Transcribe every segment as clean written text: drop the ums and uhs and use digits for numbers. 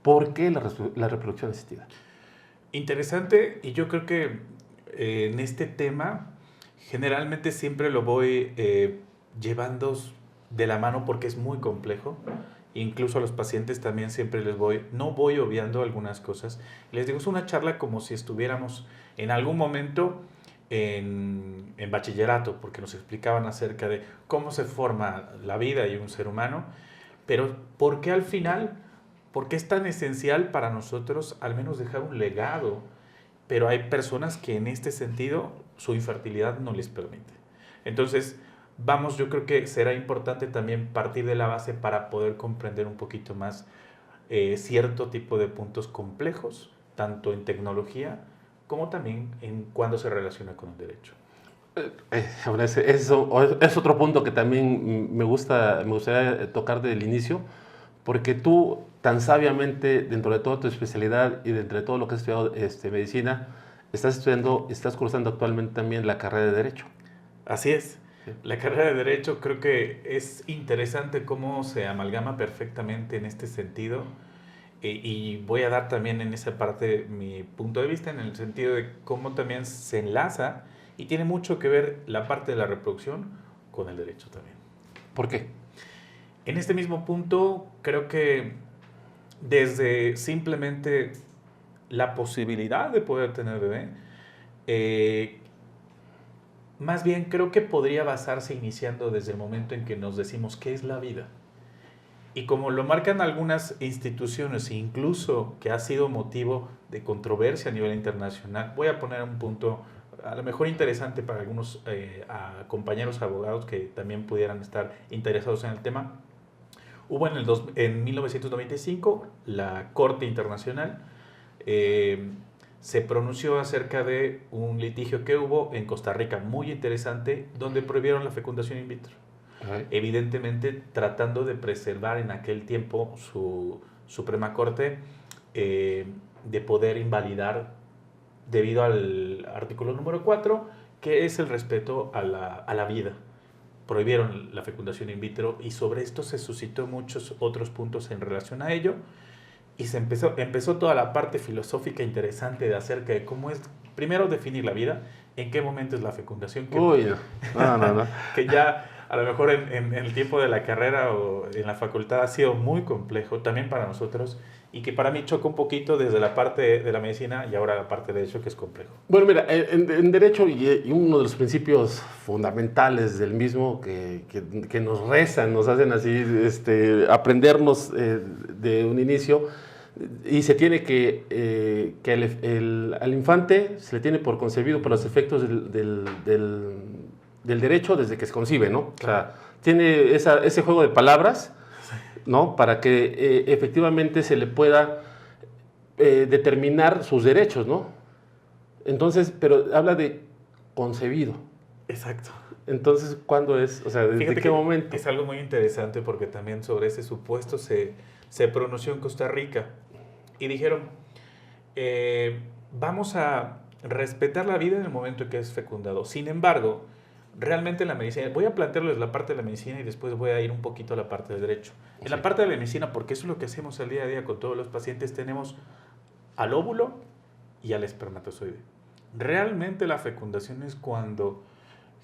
¿Por qué la reproducción asistida? Interesante, y yo creo que en este tema generalmente siempre lo voy llevando de la mano porque es muy complejo. Incluso a los pacientes también siempre no voy obviando algunas cosas. Les digo, es una charla como si estuviéramos en algún momento en bachillerato, porque nos explicaban acerca de cómo se forma la vida y un ser humano, pero ¿por qué al final? ¿Por qué es tan esencial para nosotros al menos dejar un legado? Pero hay personas que en este sentido su infertilidad no les permite. Entonces, yo creo que será importante también partir de la base para poder comprender un poquito más cierto tipo de puntos complejos, tanto en tecnología como también en cuando se relaciona con el derecho. Ahora, eso es otro punto que también me gustaría tocar desde el inicio, porque tú tan sabiamente, dentro de toda tu especialidad y dentro de todo lo que has estudiado medicina, estás cursando actualmente también la carrera de Derecho. Así es. Sí. La carrera de Derecho creo que es interesante cómo se amalgama perfectamente en este sentido. Y voy a dar también en esa parte mi punto de vista en el sentido de cómo también se enlaza y tiene mucho que ver la parte de la reproducción con el derecho también. ¿Por qué? En este mismo punto creo que desde simplemente la posibilidad de poder tener bebé, eh, más bien creo que podría basarse iniciando desde el momento en que nos decimos qué es la vida. Y como lo marcan algunas instituciones, incluso que ha sido motivo de controversia a nivel internacional, voy a poner un punto a lo mejor interesante para algunos compañeros abogados que también pudieran estar interesados en el tema. Hubo en 1995 la Corte Internacional se pronunció acerca de un litigio que hubo en Costa Rica muy interesante donde prohibieron la fecundación in vitro. Evidentemente tratando de preservar en aquel tiempo su Suprema Corte de poder invalidar debido al artículo número 4, que es el respeto a la vida. Prohibieron la fecundación in vitro y sobre esto se suscitó muchos otros puntos en relación a ello y empezó toda la parte filosófica interesante de acerca de cómo es, primero definir la vida, en qué momento es la fecundación, No. que ya a lo mejor en el tiempo de la carrera o en la facultad ha sido muy complejo también para nosotros y que para mí choca un poquito desde la parte de la medicina y ahora la parte de derecho que es complejo. Bueno, mira, en Derecho y uno de los principios fundamentales del mismo que nos rezan, nos hacen así aprendernos de un inicio, y se tiene que al infante se le tiene por concebido por los efectos del derecho desde que se concibe, ¿no? Claro. O sea, tiene ese juego de palabras, ¿no? Para que efectivamente se le pueda determinar sus derechos, ¿no? Entonces, pero habla de concebido. Exacto. Entonces, ¿cuándo es? O sea, ¿desde qué momento? Es algo muy interesante porque también sobre ese supuesto se pronunció en Costa Rica y dijeron, vamos a respetar la vida en el momento en que es fecundado. Sin embargo, realmente en la medicina, voy a plantearles la parte de la medicina y después voy a ir un poquito a la parte del derecho. En la parte de la medicina, porque eso es lo que hacemos al día a día con todos los pacientes, tenemos al óvulo y al espermatozoide. Realmente la fecundación es cuando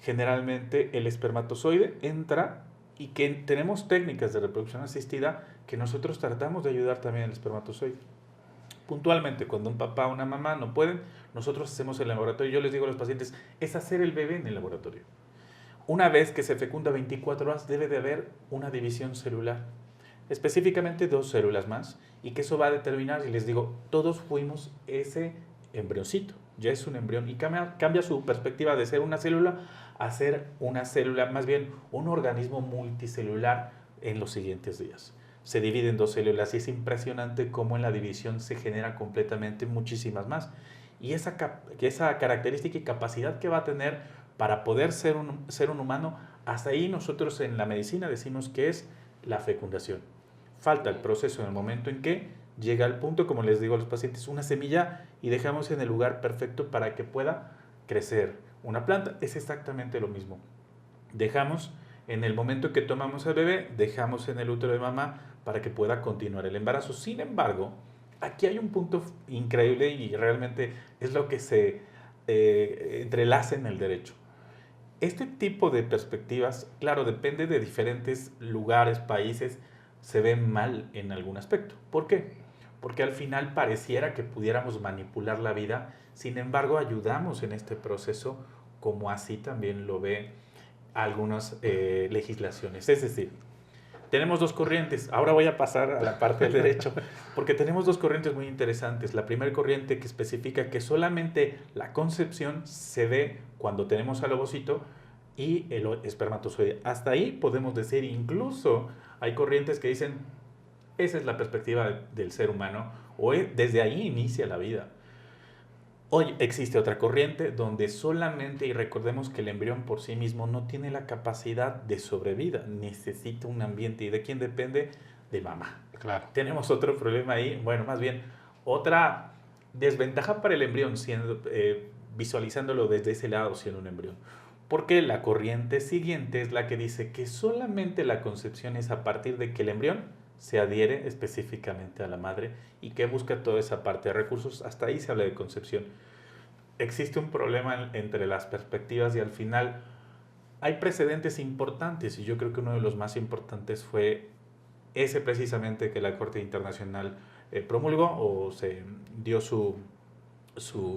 generalmente el espermatozoide entra y que tenemos técnicas de reproducción asistida que nosotros tratamos de ayudar también al espermatozoide. Puntualmente, cuando un papá o una mamá no pueden, nosotros hacemos el laboratorio. Yo les digo a los pacientes, es hacer el bebé en el laboratorio. Una vez que se fecunda 24 horas, debe de haber una división celular. Específicamente 2 células más, y que eso va a determinar, y les digo, todos fuimos ese embrioncito, ya es un embrión, y cambia su perspectiva de ser una célula a ser una célula, más bien un organismo multicelular en los siguientes días. Se divide en 2 células y es impresionante cómo en la división se genera completamente muchísimas más. Y esa característica y capacidad que va a tener para poder ser un humano, hasta ahí nosotros en la medicina decimos que es la fecundación. Falta el proceso en el momento en que llega al punto, como les digo a los pacientes, una semilla y dejamos en el lugar perfecto para que pueda crecer una planta. Es exactamente lo mismo. Dejamos en el momento que tomamos al bebé, dejamos en el útero de mamá para que pueda continuar el embarazo. Sin embargo, aquí hay un punto increíble y realmente es lo que se entrelaza en el derecho. Este tipo de perspectivas, claro, depende de diferentes lugares, países, se ven mal en algún aspecto. ¿Por qué? Porque al final pareciera que pudiéramos manipular la vida, sin embargo ayudamos en este proceso, como así también lo ve algunas legislaciones. Es decir, tenemos dos corrientes. Ahora voy a pasar a la parte del derecho, porque tenemos dos corrientes muy interesantes. La primera corriente que especifica que solamente la concepción se ve cuando tenemos al ovocito y el espermatozoide. Hasta ahí podemos decir, incluso hay corrientes que dicen, esa es la perspectiva del ser humano, o desde ahí inicia la vida. Hoy existe otra corriente donde solamente, y recordemos que el embrión por sí mismo no tiene la capacidad de sobrevida, necesita un ambiente. ¿Y de quién depende? De mamá. Claro. Tenemos otro problema ahí, bueno, más bien otra desventaja para el embrión, visualizándolo desde ese lado, siendo un embrión. Porque la corriente siguiente es la que dice que solamente la concepción es a partir de que el embrión se adhiere específicamente a la madre y que busca toda esa parte de recursos. Hasta ahí se habla de concepción. Existe un problema entre las perspectivas y al final hay precedentes importantes, y yo creo que uno de los más importantes fue ese precisamente que la Corte Internacional promulgó o se dio su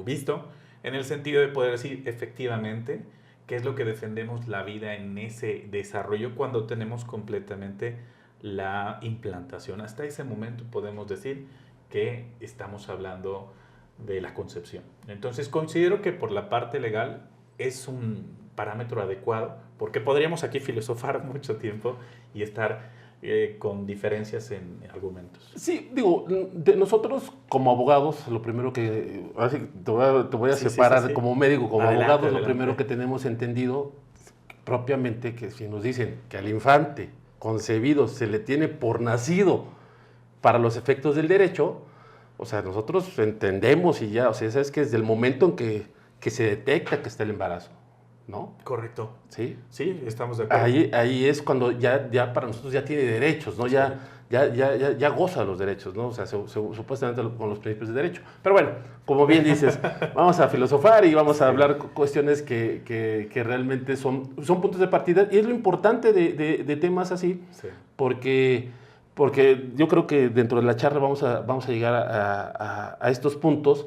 visto, en el sentido de poder decir efectivamente qué es lo que defendemos la vida en ese desarrollo cuando tenemos completamente la implantación. Hasta ese momento podemos decir que estamos hablando de la concepción. Entonces considero que por la parte legal es un parámetro adecuado, porque podríamos aquí filosofar mucho tiempo y estar con diferencias en argumentos. Sí, digo, de nosotros como abogados, lo primero que, así te voy a Sí, separar sí, sí. como médico, como Adelante, abogados, lo adelante. primero que tenemos entendido propiamente que si nos dicen que al infante concebido se le tiene por nacido para los efectos del derecho, o sea, nosotros entendemos y ya, o sea, sabes que desde el momento en que se detecta que está el embarazo, ¿no? Correcto. Sí. Sí, estamos de acuerdo. Ahí es cuando ya para nosotros ya tiene derechos, ¿no? Ya goza los derechos, ¿no? O sea, supuestamente con los principios de derecho. Pero bueno, como bien dices, vamos a filosofar y vamos a hablar cuestiones que realmente son puntos de partida. Y es lo importante de temas así, Sí. porque yo creo que dentro de la charla vamos a llegar a estos puntos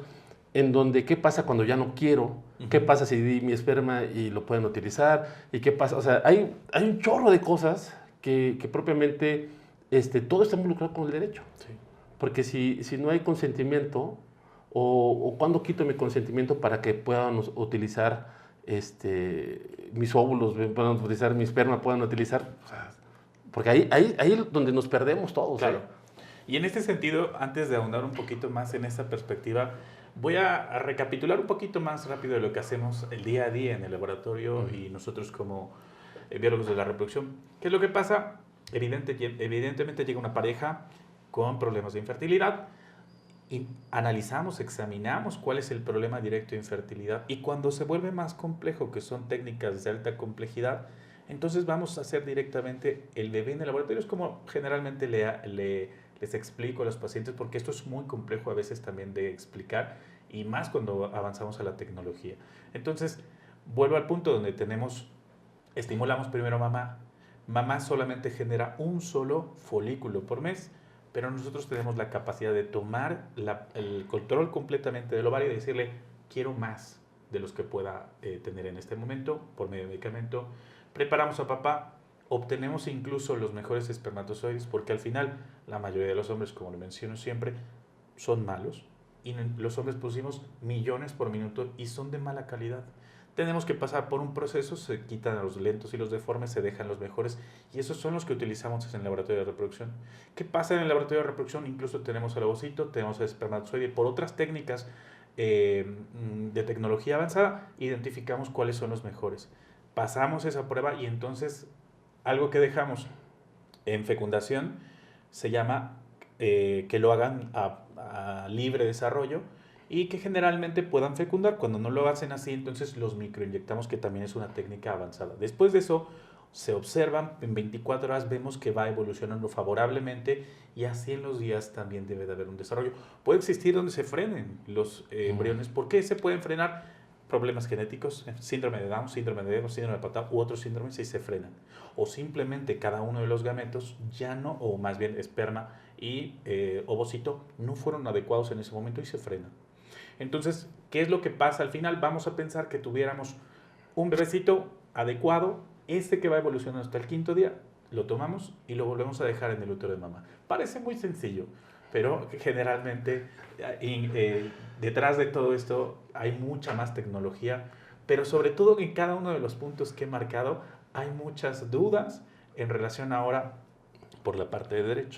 en donde qué pasa cuando ya no quiero, qué pasa si di mi esperma y lo pueden utilizar, y qué pasa, o sea, hay un chorro de cosas que propiamente todo está involucrado con el derecho. Sí. Porque si no hay consentimiento, o cuando quito mi consentimiento para que puedan utilizar mis óvulos, puedan utilizar mi esperma, puedan utilizar, o sea, porque ahí es donde nos perdemos todos. Claro. Y en este sentido, antes de ahondar un poquito más en esta perspectiva, voy a recapitular un poquito más rápido de lo que hacemos el día a día en el laboratorio y nosotros como biólogos de la reproducción. ¿Qué es lo que pasa? Evidentemente llega una pareja con problemas de infertilidad y analizamos, examinamos cuál es el problema directo de infertilidad, y cuando se vuelve más complejo, que son técnicas de alta complejidad, entonces vamos a hacer directamente el bebé en el laboratorio. Es como generalmente les explico a los pacientes, porque esto es muy complejo a veces también de explicar, y más cuando avanzamos a la tecnología. Entonces, vuelvo al punto donde estimulamos primero a mamá. Mamá solamente genera un solo folículo por mes, pero nosotros tenemos la capacidad de tomar el control completamente del ovario y decirle, quiero más de los que pueda tener en este momento por medio de medicamento. Preparamos a papá, obtenemos incluso los mejores espermatozoides, porque al final la mayoría de los hombres, como lo menciono siempre, son malos, y los hombres producimos millones por minuto y son de mala calidad. Tenemos que pasar por un proceso, se quitan los lentos y los deformes, se dejan los mejores, y esos son los que utilizamos en el laboratorio de reproducción. ¿Qué pasa en el laboratorio de reproducción? Incluso tenemos el ovocito, tenemos el espermatozoide, por otras técnicas de tecnología avanzada, identificamos cuáles son los mejores. Pasamos esa prueba y entonces algo que dejamos en fecundación se llama que lo hagan a libre desarrollo y que generalmente puedan fecundar. Cuando no lo hacen así, entonces los microinyectamos, que también es una técnica avanzada. Después de eso, se observan, en 24 horas vemos que va evolucionando favorablemente y así en los días también debe de haber un desarrollo. Puede existir donde se frenen los embriones. ¿Por qué se pueden frenar? Problemas genéticos, síndrome de Down, síndrome de Ego, síndrome de Patau u otros síndromes y se frenan. O simplemente cada uno de los gametos ya no, o más bien esperma y ovocito, no fueron adecuados en ese momento y se frenan. Entonces, ¿qué es lo que pasa? Al final vamos a pensar que tuviéramos un bebecito adecuado, que va evolucionando hasta el 5.º día, lo tomamos y lo volvemos a dejar en el útero de mamá. Parece muy sencillo, pero generalmente detrás de todo esto hay mucha más tecnología, pero sobre todo en cada uno de los puntos que he marcado hay muchas dudas en relación ahora por la parte de derecho.